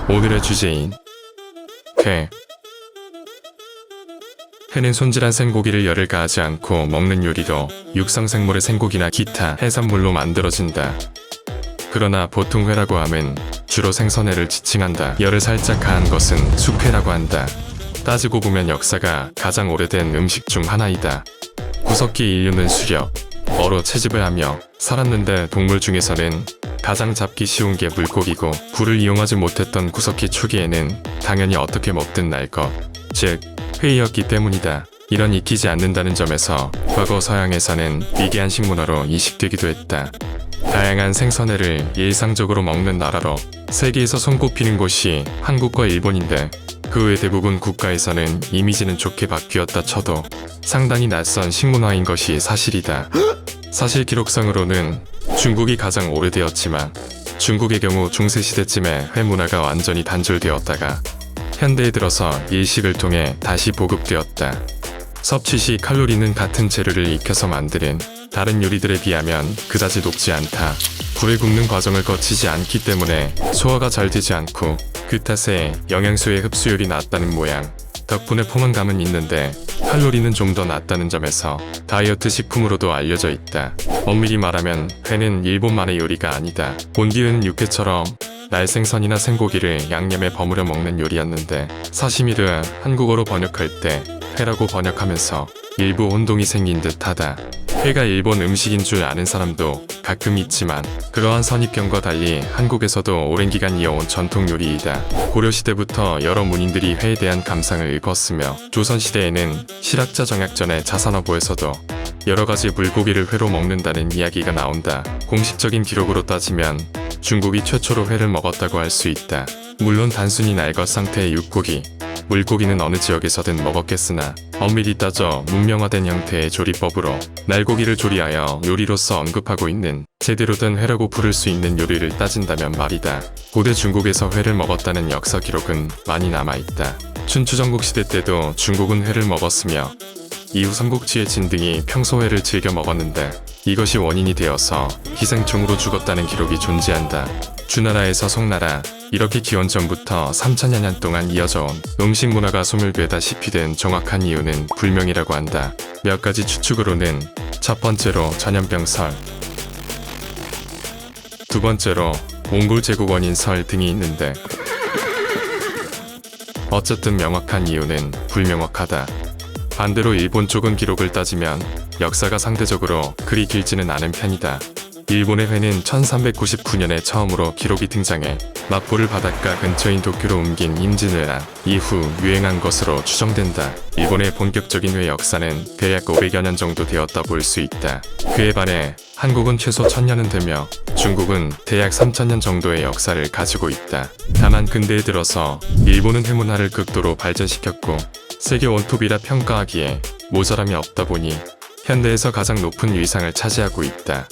오늘의 주제인 회. 회는 손질한 생고기를 열을 가하지 않고 먹는 요리로 육상생물의 생고기나 기타 해산물로 만들어진다. 그러나 보통 회라고 함은 주로 생선회를 지칭한다. 열을 살짝 가한 것은 숙회라고 한다. 따지고 보면 역사가 가장 오래된 음식 중 하나이다. 구석기 인류는 수렵, 어로 채집을 하며 살았는데 동물 중에서는 가장 잡기 쉬운 게 물고기고 불을 이용하지 못했던 구석기 초기에는 당연히 어떻게 먹든 날 것, 즉 회이었기 때문이다. 이런 익히지 않는다는 점에서 과거 서양에서는 미개한 식문화로 이식되기도 했다. 다양한 생선회를 일상적으로 먹는 나라로 세계에서 손꼽히는 곳이 한국과 일본인데 그 외 대부분 국가에서는 이미지는 좋게 바뀌었다 쳐도 상당히 낯선 식문화인 것이 사실이다. 사실 기록상으로는 중국이 가장 오래되었지만 중국의 경우 중세시대쯤에 회 문화가 완전히 단절되었다가 현대에 들어서 일식을 통해 다시 보급되었다. 섭취 시 칼로리는 같은 재료를 익혀서 만드는 다른 요리들에 비하면 그다지 높지 않다. 불에 굽는 과정을 거치지 않기 때문에 소화가 잘 되지 않고 그 탓에 영양소의 흡수율이 낮다는 모양. 덕분에 포만감은 있는데 칼로리는 좀 더 낮다는 점에서 다이어트 식품으로도 알려져 있다. 엄밀히 말하면 회는 일본만의 요리가 아니다. 본디은 육회처럼 날생선이나 생고기를 양념에 버무려 먹는 요리였는데 사시미를 한국어로 번역할 때 회라고 번역하면서 일부 혼동이 생긴 듯하다. 회가 일본 음식인 줄 아는 사람도 가끔 있지만 그러한 선입견과 달리 한국에서도 오랜 기간 이어온 전통 요리이다. 고려시대부터 여러 문인들이 회에 대한 감상을 읽었으며 조선시대에는 실학자 정약전의 자산어보에서도 여러가지 물고기를 회로 먹는다는 이야기가 나온다. 공식적인 기록으로 따지면 중국이 최초로 회를 먹었다고 할 수 있다. 물론 단순히 날것 상태의 육고기, 물고기는 어느 지역에서든 먹었겠으나 엄밀히 따져 문명화된 형태의 조리법으로 날고기를 조리하여 요리로서 언급하고 있는 제대로 된 회라고 부를 수 있는 요리를 따진다면 말이다. 고대 중국에서 회를 먹었다는 역사 기록은 많이 남아있다. 춘추전국 시대 때도 중국은 회를 먹었으며 이후 삼국지의 진등이 평소 회를 즐겨 먹었는데 이것이 원인이 되어서 기생충으로 죽었다는 기록이 존재한다. 주나라에서 송나라, 이렇게 기원전부터 3000여 년 동안 이어져온 음식 문화가 소멸되다시피 된 정확한 이유는 불명이라고 한다. 몇 가지 추측으로는 첫 번째로 전염병설, 두 번째로 몽골 제국 원인 설 등이 있는데 어쨌든 명확한 이유는 불명확하다. 반대로 일본 쪽은 기록을 따지면 역사가 상대적으로 그리 길지는 않은 편이다. 일본의 회는 1399년에 처음으로 기록이 등장해 마포를 바닷가 근처인 도쿄로 옮긴 임진왜란 이후 유행한 것으로 추정된다. 일본의 본격적인 회 역사는 대략 500여 년 정도 되었다 볼 수 있다. 그에 반해 한국은 최소 1000년은 되며 중국은 대략 3000년 정도의 역사를 가지고 있다. 다만 근대에 들어서 일본은 회 문화를 극도로 발전시켰고 세계 원톱이라 평가하기에 모자람이 없다 보니 현대에서 가장 높은 위상을 차지하고 있다.